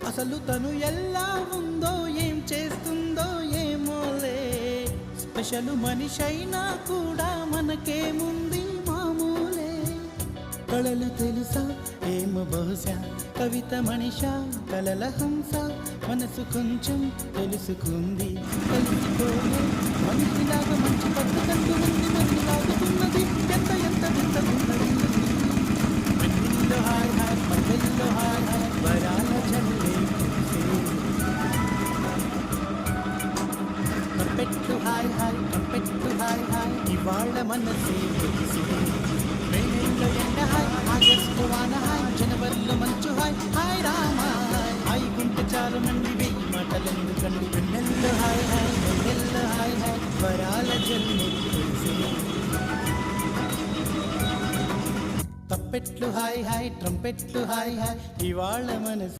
అసలు తను ఎలా ఉందో ఏం చేస్తుందో ఏమోలే. స్పెషల్ మనిషైనా కూడా మనకేముంది మామూలే. కళలు తెలుసా ఏమో బహుశా, కవిత మనిషా కలల హంస. మనసు కొంచెం తెలుసుకుంది, కలిసిపోయే మనిషిలాగా మంచి పద్ధతంటూ ఉంది. మరి లాగుతున్నది ఎంత ఎంత వింతకున్నది. వెన్నెల్లో హాయ్ హాయ్, మల్లెల్లో హాయ్ హాయ్, వరాల చల్లే ట్రంపెట్లు హాయ్ హాయ్, ట్రంపెట్లు హాయ్ హాయ్, ఇవాళ మనసే తెలిసి. మేనెల్లో ఎండ హాయ్, ఆగస్టు వాన హాయ్, జనవరిలో మంచు హాయ్, హాయ్ రామా హాయ్ గుంట చాలు మండి వెయ్యి మాటలెందుకండి. వెన్నెల్లో హాయ్ హాయ్, వెన్నెల్లో హాయ్ హాయ్, వరాల జల్లు తెలిసి. తప్పెట్లు హాయ్ హాయ్, ట్రంపెట్లు హాయ్ హాయ్, ఇవాళ మనసు